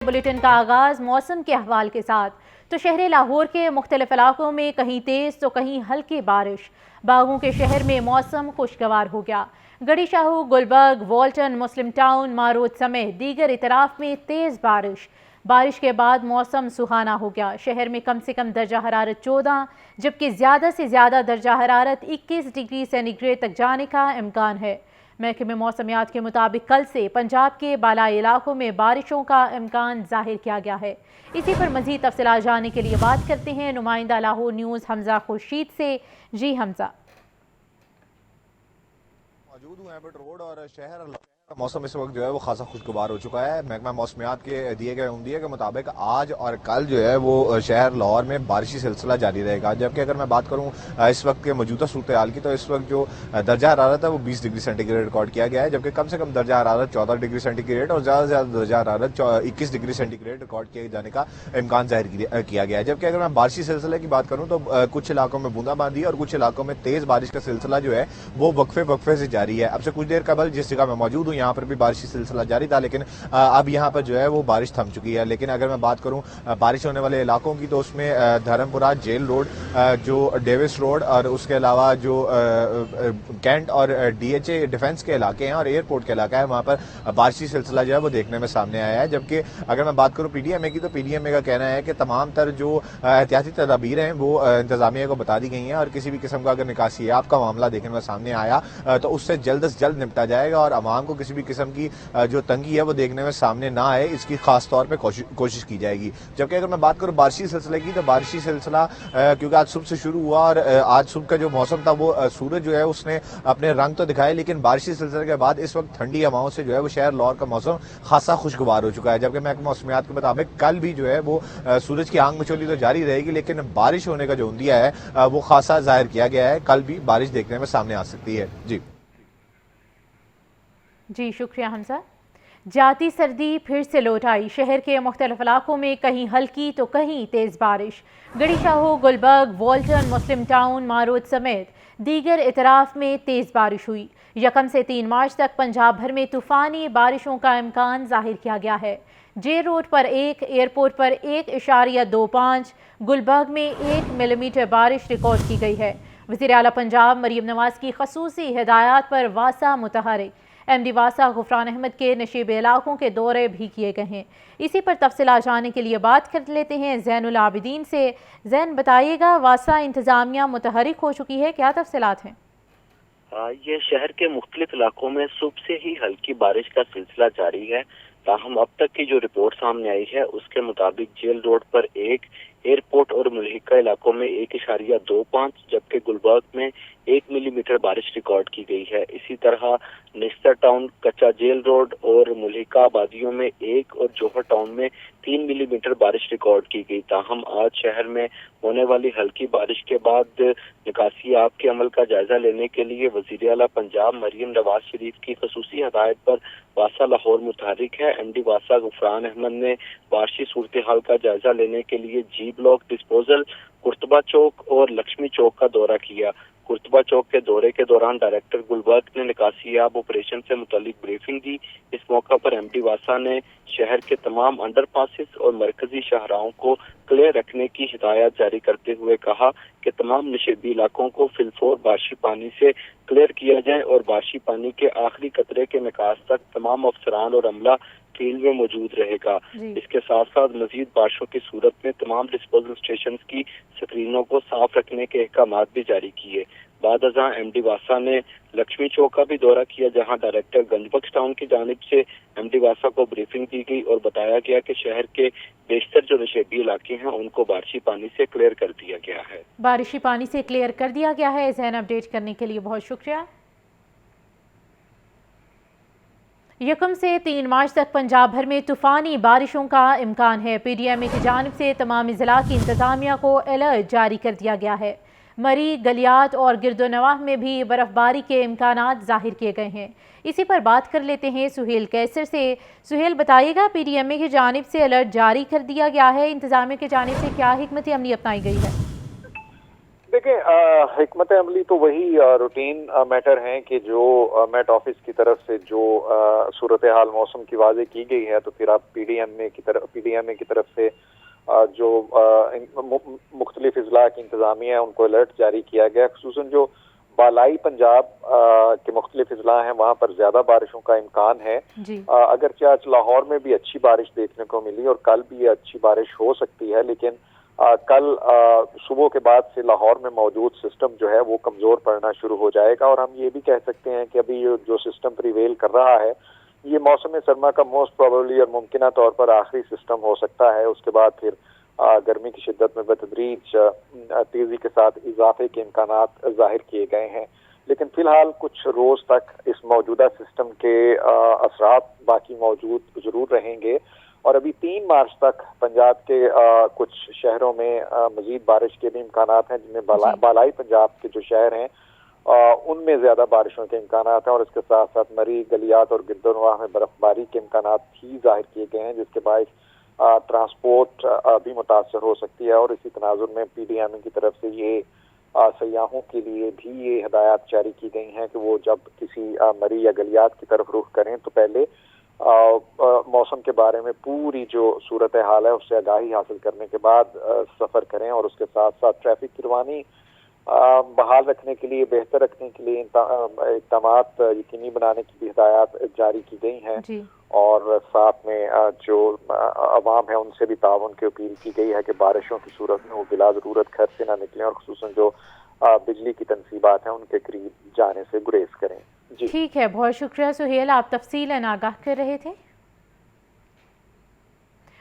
Bulletin کا آغاز موسم کے احوال کے ساتھ۔ تو شہر لاہور کے مختلف علاقوں میں کہیں تیز تو کہیں ہلکی بارش۔ باغوں کے شہر میں موسم خوشگوار ہو گیا۔ گڑھی شاہو، گلبرگ، والٹن، مسلم ٹاؤن، مارود سمیت دیگر اطراف میں تیز بارش کے بعد موسم سہانا ہو گیا۔ شہر میں کم سے کم درجہ حرارت 14 جبکہ زیادہ سے زیادہ درجہ حرارت 21 ڈگری سینٹی گریڈ تک جانے کا امکان ہے۔ محکمہ موسمیات کے مطابق کل سے پنجاب کے بالائی علاقوں میں بارشوں کا امکان ظاہر کیا گیا ہے۔ اسی پر مزید تفصیلات جاننے کے لیے بات کرتے ہیں نمائندہ لاہور نیوز حمزہ خورشید سے۔ جی حمزہ، موجود ہوں ایبٹ روڈ اور شہر موسم اس وقت جو ہے وہ خاصا خوشگوار ہو چکا ہے۔ محکمہ موسمیات کے دیے گئے عمدیے کے مطابق آج اور کل جو ہے وہ شہر لاہور میں بارشی سلسلہ جاری رہے گا، جبکہ اگر میں بات کروں اس وقت کے موجودہ صورتحال کی تو اس وقت جو درجہ حرارت ہے وہ 20 ڈگری سینٹی گریڈ ریکارڈ کیا گیا ہے، جبکہ کم سے کم درجہ حرارت 14 ڈگری سینٹی گریڈ اور زیادہ سے زیادہ درجہ حرارت 21 ڈگری سینٹی گریڈ ریکارڈ کیے جانے کا امکان ظاہر کیا گیا ہے۔ جبکہ اگر میں بارشی سلسلے کی بات کروں تو کچھ علاقوں میں بوندا باندی اور کچھ علاقوں میں تیز بارش کا سلسلہ جو ہے وہ وقفے سے جاری ہے۔ اب سے کچھ دیر قبل جس جگہ میں موجود ہوں یہاں پر بھی بارشی سلسلہ جاری تھا، لیکن اب یہاں پر جو ہے وہ بارش تھم چکی ہے۔ لیکن اگر میں بات کروں بارش ہونے والے علاقوں کی تو اس میں دھرم پورہ، جیل روڈ، جو ڈیوس روڈ اور اس کے علاوہ جو کینٹ اور ڈی ایچ اے ڈیفنس کے علاقے ہیں اور ایئرپورٹ کے علاقہ ہے وہاں پر بارشی سلسلہ جو ہے وہ دیکھنے میں سامنے آیا ہے۔ جبکہ اگر میں بات کروں پی ڈی ایم اے کی تو پی ڈی ایم اے کا کہنا ہے کہ تمام تر جو احتیاطی تدابیر ہیں وہ انتظامیہ کو بتا دی گئی ہیں اور کسی بھی قسم کا اگر نکاسیاب کا معاملہ دیکھنے میں سامنے آیا تو اس سے جلد از جلد نپٹا جائے گا اور عوام کو کسی بھی قسم کی جو تنگی ہے وہ دیکھنے میں سامنے نہ آئے، اس کی خاص طور پہ کوشش کی جائے گی۔ جبکہ اگر میں بات کروں بارشی سلسلے کی تو بارشی سلسلہ کیونکہ آج صبح سے شروع ہوا اور آج صبح کا جو موسم تھا وہ سورج جو ہے اس نے اپنے رنگ تو دکھائے، لیکن بارشی سلسلے کے بعد اس وقت ٹھنڈی ہواؤں سے جو ہے وہ شہر لاہور کا موسم خاصا خوشگوار ہو چکا ہے۔ جبکہ محکمہ موسمیات کے مطابق کل بھی جو ہے وہ سورج کی آنکھ مچولی تو جاری رہے گی، لیکن بارش ہونے کا جو عندیہ ہے وہ خاصا ظاہر کیا گیا ہے، کل بھی بارش دیکھنے میں سامنے آ سکتی ہے۔ جی شکریہ حمزہ۔ جاتی سردی پھر سے لوٹ آئی۔ شہر کے مختلف علاقوں میں کہیں ہلکی تو کہیں تیز بارش۔ گڑھی شاہو، گلبرگ، والٹن، مسلم ٹاؤن، مارود سمیت دیگر اطراف میں تیز بارش ہوئی۔ یکم سے 3 مارچ تک پنجاب بھر میں طوفانی بارشوں کا امکان ظاہر کیا گیا ہے۔ جے روڈ پر 1، ایئرپورٹ پر 1.25، گلبرگ میں 1 ملی میٹر بارش ریکارڈ کی گئی ہے۔ وزیر اعلیٰ پنجاب مریم نواز کی خصوصی ہدایات پر واسا متحرک ایم ڈی واسا غفران احمد کے نشیب علاقوں کے دورے بھی کیے گئے ہیں۔ اسی پر تفصیلات جاننے کے لیے بات کر لیتے ہیں زین العابدین سے۔ زین، بتائیے گا واسا انتظامیہ متحرک ہو چکی ہے، کیا تفصیلات ہیں؟ یہ شہر کے مختلف علاقوں میں صبح سے ہی ہلکی بارش کا سلسلہ جاری ہے۔ تاہم اب تک کی جو رپورٹ سامنے آئی ہے اس کے مطابق جیل روڈ پر 1، ایئرپورٹ اور ملحقہ علاقوں میں 1.25 جبکہ گلبرگ میں 1 ملی میٹر بارش ریکارڈ کی گئی ہے۔ اسی طرح نشتر ٹاؤن، کچا جیل روڈ اور ملحقہ آبادیوں میں 1 اور جوہر ٹاؤن میں 3 ملی میٹر بارش ریکارڈ کی گئی۔ تاہم آج شہر میں ہونے والی ہلکی بارش کے بعد نکاسی آب کے عمل کا جائزہ لینے کے لیے وزیر اعلیٰ پنجاب مریم نواز شریف کی خصوصی ہدایت پر واسا لاہور متحرک ہے۔ ایم ڈی واسا غفران احمد نے بارشی صورتحال کا جائزہ لینے کے لیے جی بلاک ڈسپوزل، قرطبہ چوک اور لکشمی چوک کا دورہ کیا۔ قرطبہ چوک کے دورے کے دوران ڈائریکٹر گلبرگ نے نکاسی آب آپریشن سے متعلق بریفنگ دی۔ اس موقع پر ایم ڈی واسا نے شہر کے تمام انڈر پاسز اور مرکزی شاہراہوں کو کلیئر رکھنے کی ہدایت جاری کرتے ہوئے کہا کہ تمام نشیبی علاقوں کو فی الفور بارشی پانی سے کلیئر کیا جائے اور بارشی پانی کے آخری قطرے کے نکاس تک تمام افسران اور عملہ فیلڈ میں موجود رہے گا۔ اس کے ساتھ ساتھ مزید بارشوں کی صورت میں تمام ڈسپوزل اسٹیشنز کی سکرینوں کو صاف رکھنے کے احکامات بھی جاری کیے۔ بعد ازاں ایم ڈی واسا نے لکشمی چوک کا بھی دورہ کیا جہاں ڈائریکٹر گنج بخش ٹاؤن کی جانب سے ایم ڈی واسا کو بریفنگ دی گئی اور بتایا گیا کہ شہر کے بیشتر جو نشیبی علاقے ہیں ان کو بارشی پانی سے کلیئر کر دیا گیا ہے۔ بارشی پانی سے کلیئر کر دیا گیا ہے۔ ذہن اپڈیٹ کرنے کے لیے بہت شکریہ۔ یکم سے 3 مارچ تک پنجاب بھر میں طوفانی بارشوں کا امکان ہے۔ پی ڈی ایم اے کی جانب سے تمام اضلاع کی انتظامیہ کو الرٹ جاری کر دیا گیا ہے۔ مری، گلیات اور گرد و نواح میں بھی برف باری کے امکانات ظاہر کیے گئے ہیں۔ اسی پر بات کر لیتے ہیں سہیل کیسر سے۔ سہیل، بتائیے گا پی ڈی ایم اے کی جانب سے الرٹ جاری کر دیا گیا ہے، انتظامیہ کی جانب سے کیا حکمت عملی اپنائی گئی ہے؟ دیکھیں حکمت عملی تو وہی روٹین میٹر ہیں کہ جو میٹ آفس کی طرف سے جو صورتحال موسم کی واضح کی گئی ہے، تو پھر آپ پی ڈی ایم اے کی طرف سے جو مختلف اضلاع کی انتظامیہ ہے ان کو الرٹ جاری کیا گیا، خصوصاً جو بالائی پنجاب کے مختلف اضلاع ہیں وہاں پر زیادہ بارشوں کا امکان ہے جی اگرچہ آج لاہور میں بھی اچھی بارش دیکھنے کو ملی اور کل بھی اچھی بارش ہو سکتی ہے، لیکن کل صبح کے بعد سے لاہور میں موجود سسٹم جو ہے وہ کمزور پڑنا شروع ہو جائے گا، اور ہم یہ بھی کہہ سکتے ہیں کہ ابھی جو سسٹم پریویل کر رہا ہے یہ موسم سرما کا موسٹ پروبیبلی اور ممکنہ طور پر آخری سسٹم ہو سکتا ہے۔ اس کے بعد پھر گرمی کی شدت میں بتدریج تیزی کے ساتھ اضافے کے امکانات ظاہر کیے گئے ہیں، لیکن فی الحال کچھ روز تک اس موجودہ سسٹم کے اثرات باقی موجود ضرور رہیں گے، اور ابھی 3 مارچ تک پنجاب کے کچھ شہروں میں مزید بارش کے بھی امکانات ہیں، جن میں بالائی پنجاب کے جو شہر ہیں ان میں زیادہ بارشوں کے امکانات ہیں، اور اس کے ساتھ ساتھ مری، گلیات اور گردنواہ میں برف باری کے امکانات بھی ظاہر کیے گئے ہیں، جس کے باعث ٹرانسپورٹ بھی متاثر ہو سکتی ہے، اور اسی تناظر میں پی ڈی ایم کی طرف سے یہ سیاحوں کے لیے بھی یہ ہدایات جاری کی گئی ہیں کہ وہ جب کسی مری یا گلیات کی طرف رخ کریں تو پہلے موسم کے بارے میں پوری جو صورتحال ہے اس سے آگاہی حاصل کرنے کے بعد سفر کریں، اور اس کے ساتھ ساتھ ٹریفک کی روانی بحال رکھنے کے لیے، بہتر رکھنے کے لیے اقدامات یقینی بنانے کی بھی ہدایات جاری کی گئی ہیں جی اور ساتھ میں جو عوام ہے ان سے بھی تعاون کی اپیل کی گئی ہے کہ بارشوں کی صورت میں وہ بلا ضرورت گھر سے نہ نکلیں، اور خصوصاً جو بجلی کی تنصیبات ہیں ان کے قریب جانے سے گریز کریں۔ جی ٹھیک ہے، بہت شکریہ سہیل، آپ تفصیلاً آگاہ کر رہے تھے۔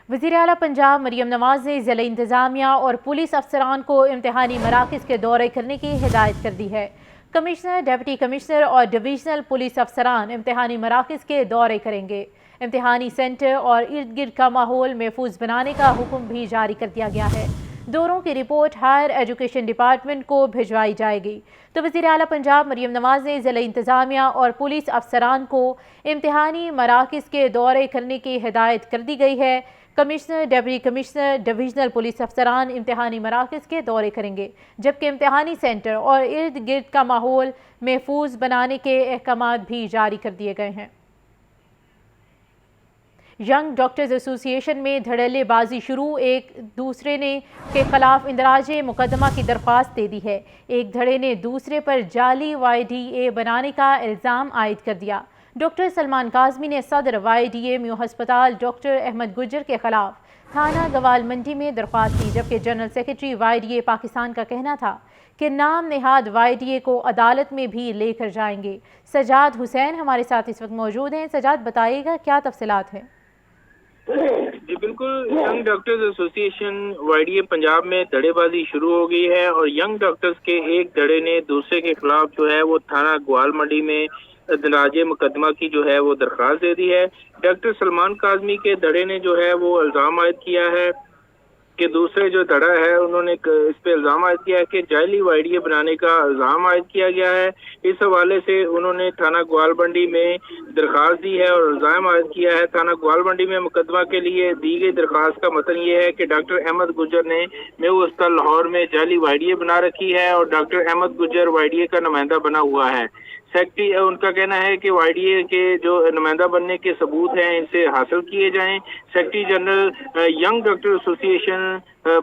وزیر اعلیٰ پنجاب مریم نواز نے ضلع انتظامیہ اور پولیس افسران کو امتحانی مراکز کے دورے کرنے کی ہدایت کر دی ہے۔ کمشنر، ڈپٹی کمشنر اور ڈویژنل پولیس افسران امتحانی مراکز کے دورے کریں گے۔ امتحانی سینٹر اور ارد گرد کا ماحول محفوظ بنانے کا حکم بھی جاری کر دیا گیا ہے۔ دوروں کی رپورٹ ہائر ایجوکیشن ڈپارٹمنٹ کو بھجوائی جائے گی۔ تو وزیر اعلیٰ پنجاب مریم نواز نے ضلع انتظامیہ اور پولیس افسران کو امتحانی مراکز کے دورے کرنے کی ہدایت کر دی گئی ہے۔ Commissioner, deputy commissioner, divisional police افسران امتحانی مراکز کے دورے کریں گے، جبکہ امتحانی سینٹر اور ارد گرد کا ماحول محفوظ بنانے کے احکامات بھی جاری کر دیے گئے ہیں۔ ینگ ڈاکٹرز ایسوسی ایشن میں دھڑلے بازی شروع، ایک دوسرے نے کے خلاف اندراج مقدمہ کی درخواست دے دی ہے۔ ایک دھڑے نے دوسرے پر جعلی YDA بنانے کا الزام عائد کر دیا۔ ڈاکٹر سلمان کاظمی نے صدر YDA میو ہسپتال ڈاکٹر احمد گجر کے خلاف تھانہ گوال منڈی میں درخواست دی، جبکہ جنرل سیکرٹری YDA پاکستان کا کہنا تھا کہ نام نہاد YDA کو عدالت میں بھی لے کر جائیں گے۔ سجاد حسین ہمارے ساتھ اس وقت موجود ہیں۔ سجاد، بتائیے گا کیا تفصیلات ہیں؟ جی بالکل، ینگ ڈاکٹرز ایسوسی ایشن YDA پنجاب میں دھڑے بازی شروع ہو گئی ہے، اور ینگ ڈاکٹرز کے ایک دھڑے نے دوسرے کے خلاف جو ہے وہ تھانہ گوال منڈی میں اندراج مقدمہ کی جو ہے وہ درخواست دے دی ہے۔ ڈاکٹر سلمان کاظمی کے دھڑے نے جو ہے وہ الزام عائد کیا ہے کہ دوسرے جو دھڑا ہے انہوں نے اس پہ الزام عائد کیا ہے کہ جعلی YDA بنانے کا الزام عائد کیا گیا ہے۔ اس حوالے سے انہوں نے تھانہ گوال منڈی میں درخواست دی ہے اور الزام عائد کیا ہے۔ تھانہ گوال منڈی میں مقدمہ کے لیے دی گئی درخواست کا متن یہ ہے کہ ڈاکٹر احمد گجر نے میو ہسپتال لاہور میں جعلی YDA بنا رکھی ہے، اور ڈاکٹر احمد گجر YDA کا نمائندہ بنا ہوا ہے۔ سیکرٹری ان کا کہنا ہے کہ YDA کے جو نمائندہ بننے کے ثبوت ہیں ان سے حاصل کیے جائیں۔ سیکرٹری جنرل ینگ ڈاکٹر ایسوسی ایشن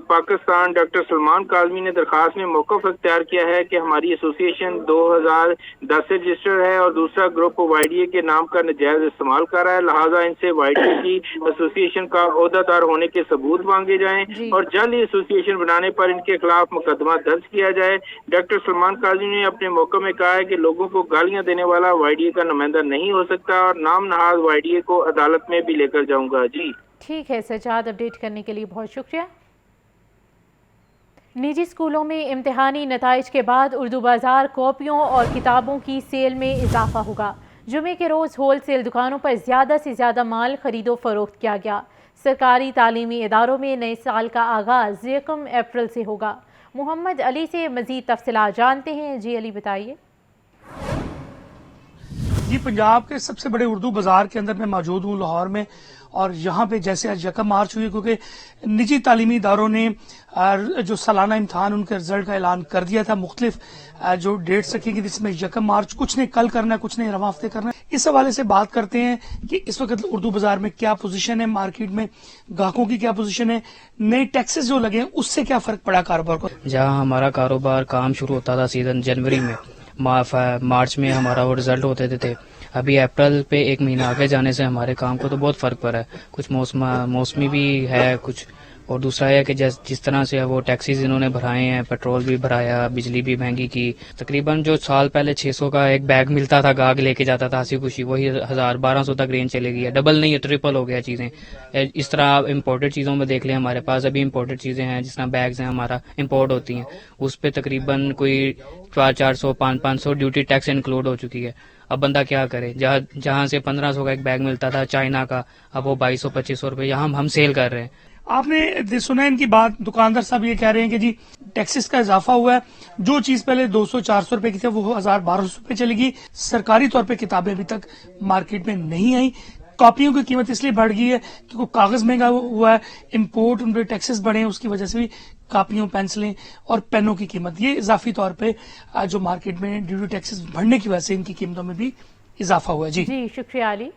پاکستان ڈاکٹر سلمان کاظمی نے درخواست میں موقف اختیار کیا ہے کہ ہماری ایسوسی ایشن 2010 سے رجسٹر ہے اور دوسرا گروپ YDA کے نام کا ناجائز استعمال کر رہا ہے، لہٰذا ان سے YDA کی ایسوسی ایشن کا عہدہ دار ہونے کے ثبوت مانگے جائیں اور جعلی ایسوسی ایشن بنانے پر ان کے خلاف مقدمہ درج کیا جائے۔ ڈاکٹر سلمان کاظمی نے اپنے موقع میں کہا ہے کہ لوگوں کو گالیاں دینے والا YDA کا نمائندہ نہیں ہو سکتا، اور نام نہاد YDA کو عدالت میں بھی لے کر جاؤں گا۔ جی ٹھیک ہے سجاد، اپڈیٹ کرنے کے لیے بہت شکریہ۔ نجی اسکولوں میں امتحانی نتائج کے بعد اردو بازار کاپیوں اور کتابوں کی سیل میں اضافہ ہوگا۔ جمعے کے روز ہول سیل دکانوں پر زیادہ سے زیادہ مال خرید و فروخت کیا گیا۔ سرکاری تعلیمی اداروں میں نئے سال کا آغاز 1 اپریل سے ہوگا۔ محمد علی سے مزید تفصیلات جانتے ہیں۔ جی علی، بتائیے۔ جی، پنجاب کے سب سے بڑے اردو بازار کے اندر میں موجود ہوں لاہور میں، اور یہاں پہ جیسے آج 1 مارچ ہوئی، کیونکہ نجی تعلیمی اداروں نے جو سالانہ امتحان ان کے رزلٹ کا اعلان کر دیا تھا، مختلف جو ڈیٹس رکھی گئی جس میں 1 مارچ، کچھ نے کل کرنا ہے، کچھ نے رواں ہفتے کرنا ہے۔ اس حوالے سے بات کرتے ہیں کہ اس وقت اردو بازار میں کیا پوزیشن ہے، مارکیٹ میں گاہکوں کی کیا پوزیشن ہے، نئے ٹیکسز جو لگے ہیں اس سے کیا فرق پڑا کاروبار کو؟ جہاں ہمارا کاروبار کام شروع ہوتا تھا سیزن جنوری میں، مارچ میں ہمارا وہ رزلٹ ہوتے تھے، ابھی اپریل پہ 1 مہینہ آگے جانے سے ہمارے کام کو تو بہت فرق پڑا ہے۔ کچھ موسمی بھی ہے کچھ، اور دوسرا ہے کہ جس طرح سے وہ ٹیکسیز انہوں نے بڑھائے ہیں، پیٹرول بھی بڑھایا، بجلی بھی مہنگی کی۔ تقریباً جو سال پہلے 600 کا ایک بیگ ملتا تھا، گاہک لے کے جاتا تھا ہنسی خوشی، وہی 1200 تک رینج چلے گئی ہے، ڈبل نہیں ہے، ٹرپل ہو گیا چیزیں۔ اس طرح آپ امپورٹڈ چیزوں میں دیکھ لیں، ہمارے پاس ابھی امپورٹڈ چیزیں ہیں جس طرح بیگز ہیں ہمارا امپورٹ ہوتی ہیں، اس پہ تقریباً کوئی 400 500 ڈیوٹی ٹیکس انکلوڈ ہو چکی ہے۔ اب بندہ کیا کرے، جہاں سے 1500 کا ایک بیگ ملتا تھا چائنا کا، اب وہ 2200 2500 روپے یہاں ہم سیل کر رہے ہیں۔ آپ نے سنا ان کی بات، دکاندار صاحب یہ کہہ رہے ہیں کہ جی ٹیکسز کا اضافہ ہوا ہے، جو چیز پہلے 200 400 روپے کی تھی وہ 1000 1200 روپے چلے گی۔ سرکاری طور پہ کتابیں ابھی تک مارکیٹ میں نہیں آئیں۔ کاپیوں کی قیمت اس لیے بڑھ گئی ہے کیونکہ کاغذ مہنگا ہوا ہے، امپورٹ ان پہ ٹیکسز بڑھے ہیں، اس کی وجہ سے بھی کاپیوں، پینسلیں اور پینوں کی قیمت یہ اضافی طور پہ جو مارکیٹ میں ڈیوٹی ٹیکسز بڑھنے کی وجہ سے ان کی قیمتوں میں بھی اضافہ ہوا ہے۔ جی شکریہ علی۔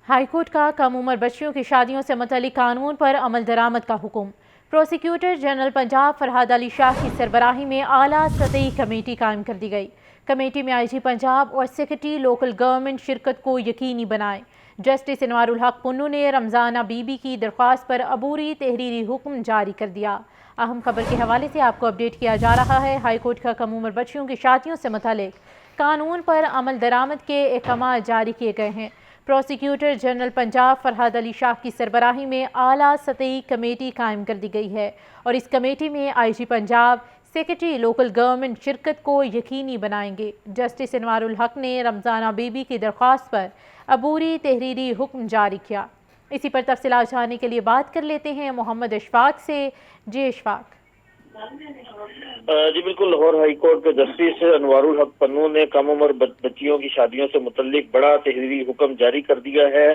ہائی کورٹ کا کم عمر بچیوں کی شادیوں سے متعلق قانون پر عمل درآمد کا حکم۔ پروسیکیوٹر جنرل پنجاب فرحاد علی شاہ کی سربراہی میں اعلیٰ سطحی کمیٹی قائم کر دی گئی۔ کمیٹی میں IG پنجاب اور سیکرٹری لوکل گورنمنٹ شرکت کو یقینی بنائیں۔ جسٹس انوار الحق پنو نے رمضانہ بی بی کی درخواست پر عبوری تحریری حکم جاری کر دیا۔ اہم خبر کے حوالے سے آپ کو اپڈیٹ کیا جا رہا ہے۔ ہائی کورٹ کا کم عمر بچیوں کی شادیوں سے متعلق قانون پر عمل درآمد کے احکامات جاری کیے گئے ہیں۔ پروسیکیوٹر جنرل پنجاب فرحاد علی شاہ کی سربراہی میں اعلیٰ سطحی کمیٹی قائم کر دی گئی ہے اور اس کمیٹی میں IG Punjab, secretary local government شرکت کو یقینی بنائیں گے۔ جسٹس انوار الحق نے رمضانہ بی بی کی درخواست پر عبوری تحریری حکم جاری کیا۔ اسی پر تفصیلات جاننے کے لیے بات کر لیتے ہیں محمد اشفاق سے۔ جی اشفاق۔ جی بالکل، لاہور ہائی کورٹ کے جسٹس انوار الحق پنو نے کم عمر بچیوں کی شادیوں سے متعلق بڑا تحریری حکم جاری کر دیا ہے۔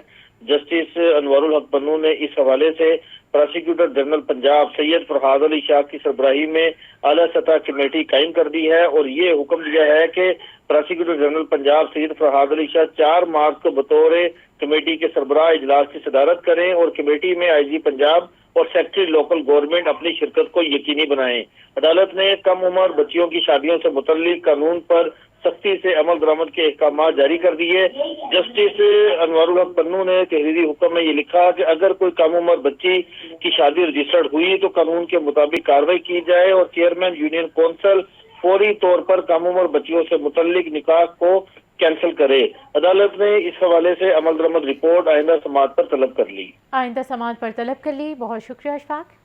جسٹس انوار الحق پنو نے اس حوالے سے پروسیکیوٹر جنرل پنجاب سید فرحاد علی شاہ کی سربراہی میں اعلیٰ سطح کمیٹی قائم کر دی ہے اور یہ حکم دیا ہے کہ پروسیکیوٹر جنرل پنجاب سید فرحاد علی شاہ 4 مارچ کو بطور کمیٹی کے سربراہ اجلاس کی صدارت کریں اور کمیٹی میں IG پنجاب اور سیکرٹری لوکل گورنمنٹ اپنی شرکت کو یقینی بنائیں۔ عدالت نے کم عمر بچیوں کی شادیوں سے متعلق قانون پر سختی سے عمل درآمد کے احکامات جاری کر دیے۔ جسٹس انوار الحق پنو نے تحریری حکم میں یہ لکھا کہ اگر کوئی کم عمر بچی کی شادی رجسٹرڈ ہوئی تو قانون کے مطابق کارروائی کی جائے اور چیئرمین یونین کونسل فوری طور پر کم عمر بچیوں سے متعلق نکاح کو کینسل کرے۔ عدالت نے اس حوالے سے عمل درآمد رپورٹ آئندہ سماعت پر طلب کر لی۔ آئندہ سماعت پر طلب کر لی۔ بہت شکریہ اشفاق۔